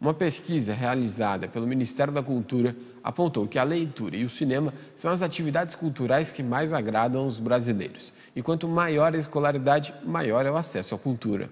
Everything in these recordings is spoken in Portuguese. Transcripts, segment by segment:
Uma pesquisa realizada pelo Ministério da Cultura apontou que a leitura e o cinema são as atividades culturais que mais agradam os brasileiros. E quanto maior a escolaridade, maior é o acesso à cultura.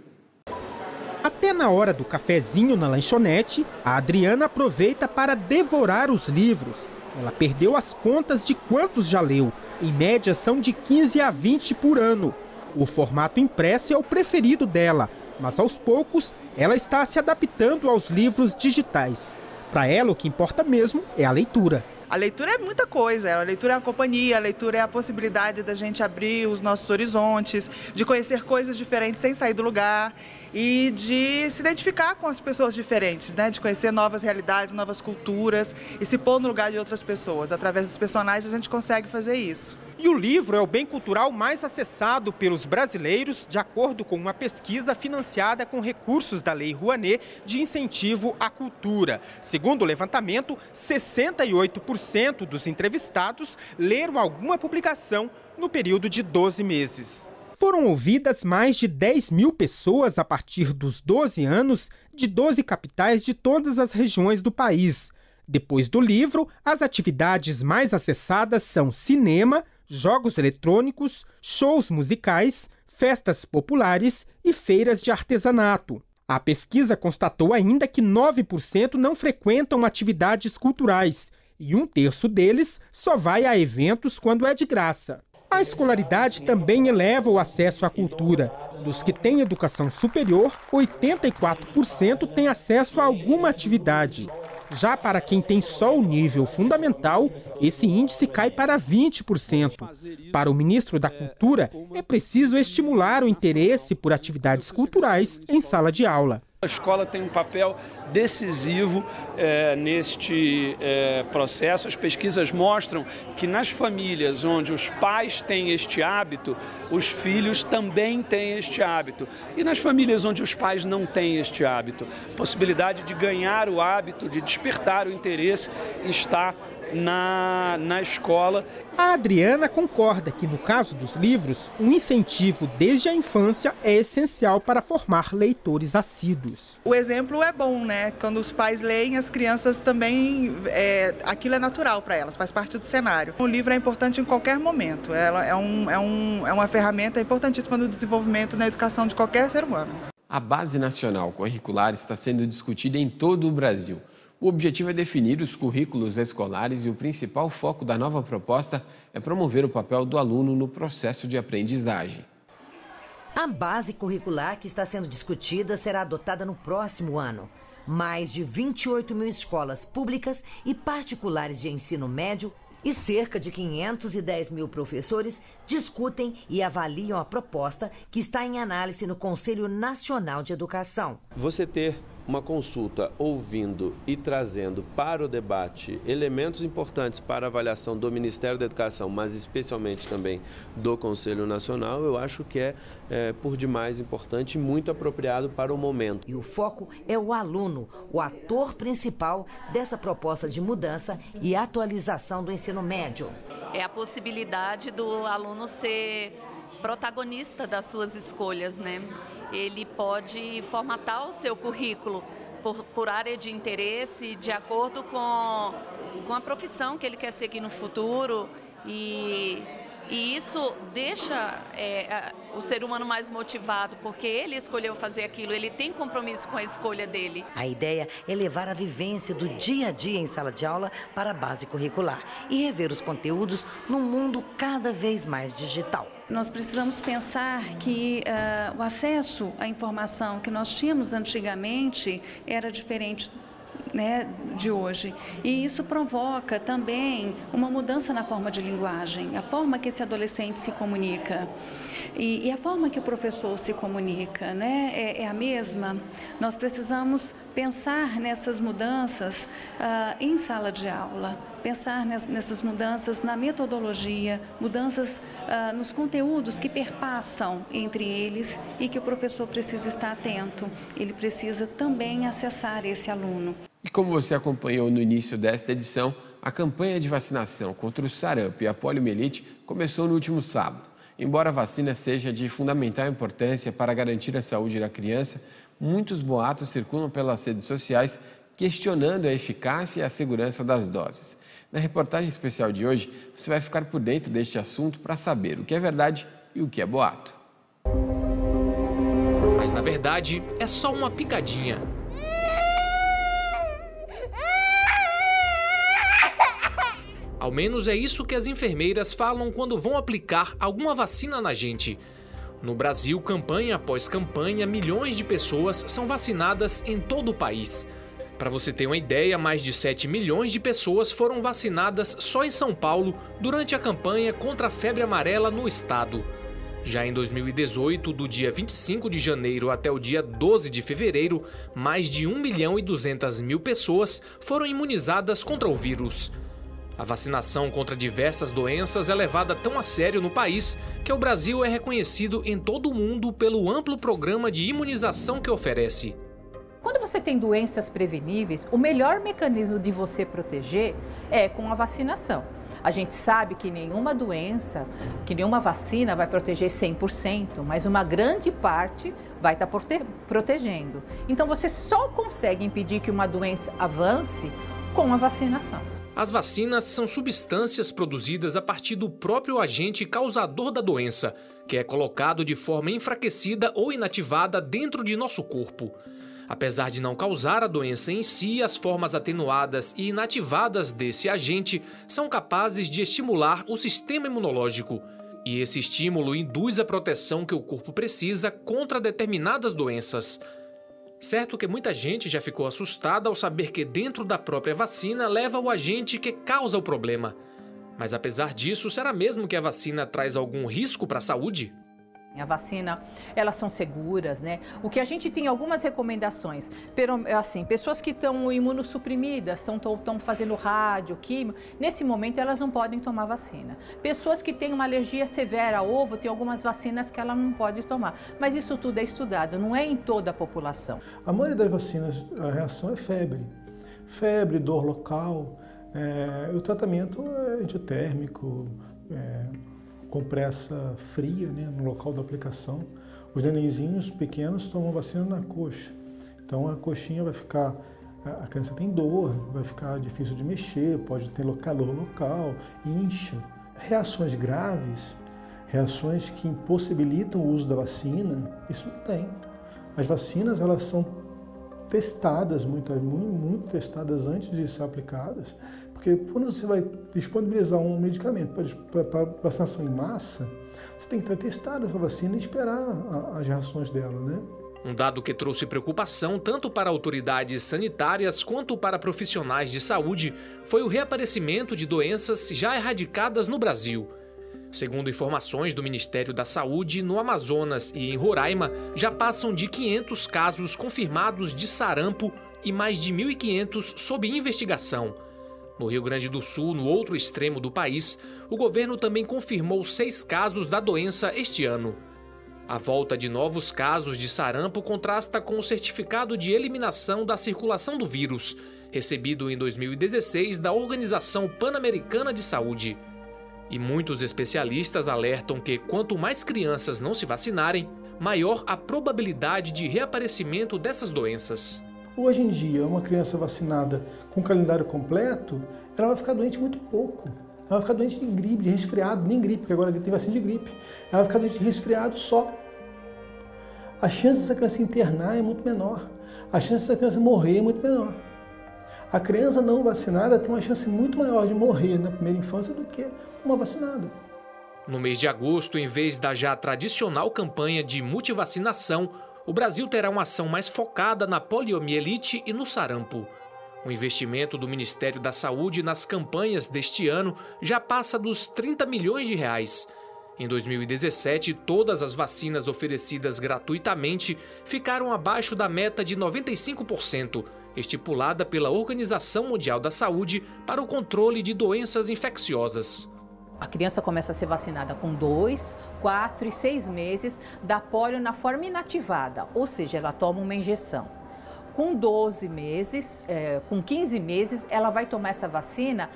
Até na hora do cafezinho na lanchonete, a Adriana aproveita para devorar os livros. Ela perdeu as contas de quantos já leu. Em média, são de 15 a 20 por ano. O formato impresso é o preferido dela, mas aos poucos ela está se adaptando aos livros digitais. Para ela, o que importa mesmo é a leitura. A leitura é muita coisa, a leitura é a companhia, a leitura é a possibilidade da gente abrir os nossos horizontes, de conhecer coisas diferentes sem sair do lugar e de se identificar com as pessoas diferentes, né? De conhecer novas realidades, novas culturas e se pôr no lugar de outras pessoas. Através dos personagens a gente consegue fazer isso. E o livro é o bem cultural mais acessado pelos brasileiros, de acordo com uma pesquisa financiada com recursos da Lei Rouanet de incentivo à cultura. Segundo o levantamento, 68% dos entrevistados leram alguma publicação no período de 12 meses. Foram ouvidas mais de 10 mil pessoas a partir dos 12 anos, de 12 capitais de todas as regiões do país. Depois do livro, as atividades mais acessadas são cinema, jogos eletrônicos, shows musicais, festas populares e feiras de artesanato. A pesquisa constatou ainda que 9% não frequentam atividades culturais e 1/3 deles só vai a eventos quando é de graça. A escolaridade também eleva o acesso à cultura. Dos que têm educação superior, 84% têm acesso a alguma atividade. Já para quem tem só o nível fundamental, esse índice cai para 20%. Para o ministro da Cultura, é preciso estimular o interesse por atividades culturais em sala de aula. A escola tem um papel decisivo neste processo. As pesquisas mostram que nas famílias onde os pais têm este hábito, os filhos também têm este hábito. E nas famílias onde os pais não têm este hábito, a possibilidade de ganhar o hábito, de despertar o interesse, está na escola. A Adriana concorda que, no caso dos livros, um incentivo desde a infância é essencial para formar leitores assíduos. O exemplo é bom, né? Quando os pais leem, as crianças também, aquilo é natural para elas, faz parte do cenário. O livro é importante em qualquer momento, ela é uma ferramenta importantíssima no desenvolvimento e na educação de qualquer ser humano. A Base Nacional Curricular está sendo discutida em todo o Brasil. O objetivo é definir os currículos escolares e o principal foco da nova proposta é promover o papel do aluno no processo de aprendizagem. A base curricular que está sendo discutida será adotada no próximo ano. Mais de 28 mil escolas públicas e particulares de ensino médio e cerca de 510 mil professores discutem e avaliam a proposta que está em análise no Conselho Nacional de Educação. Você ter uma consulta ouvindo e trazendo para o debate elementos importantes para a avaliação do Ministério da Educação, mas especialmente também do Conselho Nacional, eu acho que é por demais importante e muito apropriado para o momento. E o foco é o aluno, o ator principal dessa proposta de mudança e atualização do ensino médio. É a possibilidade do aluno ser protagonista das suas escolhas, né? Ele pode formatar o seu currículo por área de interesse, de acordo com a profissão que ele quer seguir no futuro e isso deixa o ser humano mais motivado, porque ele escolheu fazer aquilo, ele tem compromisso com a escolha dele. A ideia é levar a vivência do dia a dia em sala de aula para a base curricular e rever os conteúdos num mundo cada vez mais digital. Nós precisamos pensar que o acesso à informação que nós tínhamos antigamente era diferente, né, de hoje. E isso provoca também uma mudança na forma de linguagem, a forma que esse adolescente se comunica. E a forma que o professor se comunica, né, é a mesma. Nós precisamos pensar nessas mudanças em sala de aula, pensar nessas mudanças na metodologia, mudanças nos conteúdos que perpassam entre eles e que o professor precisa estar atento. Ele precisa também acessar esse aluno. E como você acompanhou no início desta edição, a campanha de vacinação contra o sarampo e a poliomielite começou no último sábado. Embora a vacina seja de fundamental importância para garantir a saúde da criança, muitos boatos circulam pelas redes sociais questionando a eficácia e a segurança das doses. Na reportagem especial de hoje, você vai ficar por dentro deste assunto para saber o que é verdade e o que é boato. Mas, na verdade, é só uma picadinha. Ao menos é isso que as enfermeiras falam quando vão aplicar alguma vacina na gente. No Brasil, campanha após campanha, milhões de pessoas são vacinadas em todo o país. Para você ter uma ideia, mais de 7 milhões de pessoas foram vacinadas só em São Paulo durante a campanha contra a febre amarela no estado. Já em 2018, do dia 25 de janeiro até o dia 12 de fevereiro, mais de 1.200.000 pessoas foram imunizadas contra o vírus. A vacinação contra diversas doenças é levada tão a sério no país que o Brasil é reconhecido em todo o mundo pelo amplo programa de imunização que oferece. Quando você tem doenças preveníveis, o melhor mecanismo de você proteger é com a vacinação. A gente sabe que nenhuma doença, que nenhuma vacina vai proteger 100%, mas uma grande parte vai estar protegendo. Então você só consegue impedir que uma doença avance com a vacinação. As vacinas são substâncias produzidas a partir do próprio agente causador da doença, que é colocado de forma enfraquecida ou inativada dentro de nosso corpo. Apesar de não causar a doença em si, as formas atenuadas e inativadas desse agente são capazes de estimular o sistema imunológico. E esse estímulo induz a proteção que o corpo precisa contra determinadas doenças. Certo que muita gente já ficou assustada ao saber que dentro da própria vacina leva o agente que causa o problema. Mas apesar disso, será mesmo que a vacina traz algum risco para a saúde? A vacina, elas são seguras, né? O que a gente tem algumas recomendações, assim, pessoas que estão imunossuprimidas, estão fazendo rádio, químio, nesse momento elas não podem tomar vacina. Pessoas que têm uma alergia severa a ovo, tem algumas vacinas que ela não pode tomar. Mas isso tudo é estudado, não é em toda a população. A maioria das vacinas, a reação é febre. Febre, dor local, o tratamento é antitérmico, compressa fria, né, no local da aplicação. Os nenenzinhos pequenos tomam vacina na coxa. Então a coxinha vai ficar, a criança tem dor, vai ficar difícil de mexer, pode ter calor local, incha. Reações graves, reações que impossibilitam o uso da vacina, isso não tem. As vacinas, elas são testadas, muito testadas antes de ser aplicadas, porque quando você vai disponibilizar um medicamento para vacinação em massa, você tem que ter testado essa vacina e esperar as reações dela, né? Um dado que trouxe preocupação tanto para autoridades sanitárias quanto para profissionais de saúde foi o reaparecimento de doenças já erradicadas no Brasil. Segundo informações do Ministério da Saúde, no Amazonas e em Roraima já passam de 500 casos confirmados de sarampo e mais de 1.500 sob investigação. No Rio Grande do Sul, no outro extremo do país, o governo também confirmou 6 casos da doença este ano. A volta de novos casos de sarampo contrasta com o certificado de eliminação da circulação do vírus, recebido em 2016 da Organização Pan-Americana de Saúde. E muitos especialistas alertam que quanto mais crianças não se vacinarem, maior a probabilidade de reaparecimento dessas doenças. Hoje em dia, uma criança vacinada com calendário completo, ela vai ficar doente muito pouco. Ela vai ficar doente de gripe, de resfriado, nem gripe, porque agora tem vacina de gripe. Ela vai ficar doente de resfriado só. A chance dessa criança internar é muito menor. A chance dessa criança morrer é muito menor. A criança não vacinada tem uma chance muito maior de morrer na primeira infância do que uma vacinada. No mês de agosto, em vez da já tradicional campanha de multivacinação, o Brasil terá uma ação mais focada na poliomielite e no sarampo. O investimento do Ministério da Saúde nas campanhas deste ano já passa dos 30 milhões de reais. Em 2017, todas as vacinas oferecidas gratuitamente ficaram abaixo da meta de 95%, estipulada pela Organização Mundial da Saúde para o controle de doenças infecciosas. A criança começa a ser vacinada com 2, 4 e 6 meses da polio na forma inativada, ou seja, ela toma uma injeção. com 12 meses, com 15 meses, ela vai tomar essa vacina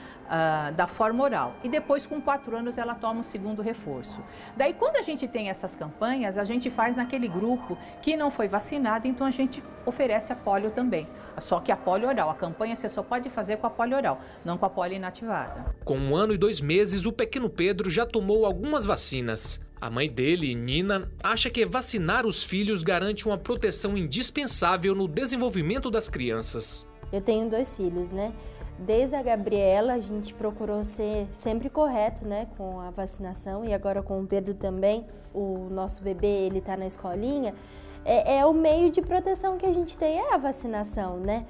da forma oral. E depois, com 4 anos, ela toma o segundo reforço. Daí, quando a gente tem essas campanhas, a gente faz naquele grupo que não foi vacinado, então a gente oferece a polio também. Só que a polio oral, a campanha você só pode fazer com a polio oral, não com a polio inativada. Com 1 ano e 2 meses, o pequeno Pedro já tomou algumas vacinas. A mãe dele, Nina, acha que vacinar os filhos garante uma proteção indispensável no desenvolvimento das crianças. Eu tenho 2 filhos, né? Desde a Gabriela, a gente procurou ser sempre correto, né, com a vacinação, e agora com o Pedro também. O nosso bebê, ele tá na escolinha. O meio de proteção que a gente tem é a vacinação, né?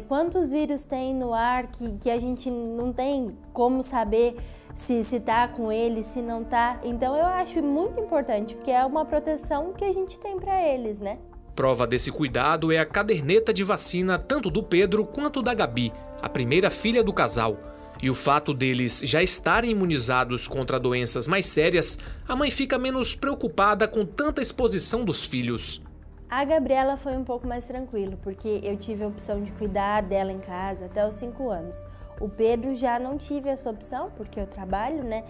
Quantos vírus tem no ar que a gente não tem como saber se tá com ele, se não tá. Então eu acho muito importante, porque é uma proteção que a gente tem para eles, né? Prova desse cuidado é a caderneta de vacina tanto do Pedro quanto da Gabi, a primeira filha do casal. E o fato deles já estarem imunizados contra doenças mais sérias, a mãe fica menos preocupada com tanta exposição dos filhos. A Gabriela foi um pouco mais tranquilo, porque eu tive a opção de cuidar dela em casa até os 5 anos. O Pedro já não tive essa opção, porque eu trabalho, né?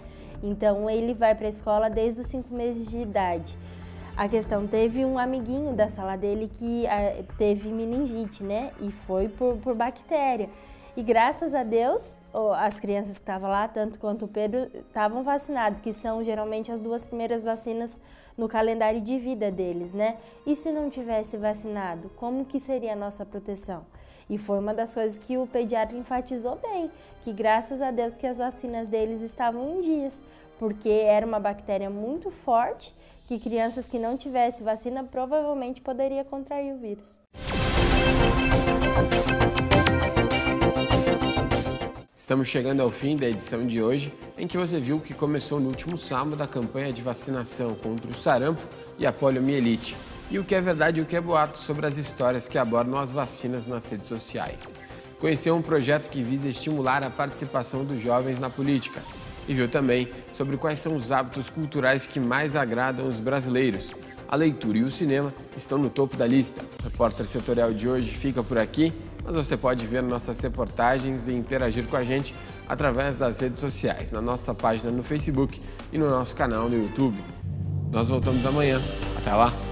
Então ele vai para a escola desde os 5 meses de idade. A questão, teve um amiguinho da sala dele que teve meningite, né? E foi por bactéria. E graças a Deus, as crianças que estavam lá, tanto quanto o Pedro, estavam vacinados, que são geralmente as 2 primeiras vacinas no calendário de vida deles, né? E se não tivesse vacinado, como que seria a nossa proteção? E foi uma das coisas que o pediatra enfatizou bem, que graças a Deus que as vacinas deles estavam em dias, porque era uma bactéria muito forte, que crianças que não tivessem vacina provavelmente poderiam contrair o vírus. Estamos chegando ao fim da edição de hoje, em que você viu que começou no último sábado a campanha de vacinação contra o sarampo e a poliomielite. E o que é verdade e o que é boato sobre as histórias que abordam as vacinas nas redes sociais. Conheceu um projeto que visa estimular a participação dos jovens na política. E viu também sobre quais são os hábitos culturais que mais agradam os brasileiros. A leitura e o cinema estão no topo da lista. O Repórter Setorial de hoje fica por aqui, mas você pode ver nossas reportagens e interagir com a gente através das redes sociais, na nossa página no Facebook e no nosso canal no YouTube. Nós voltamos amanhã. Até lá!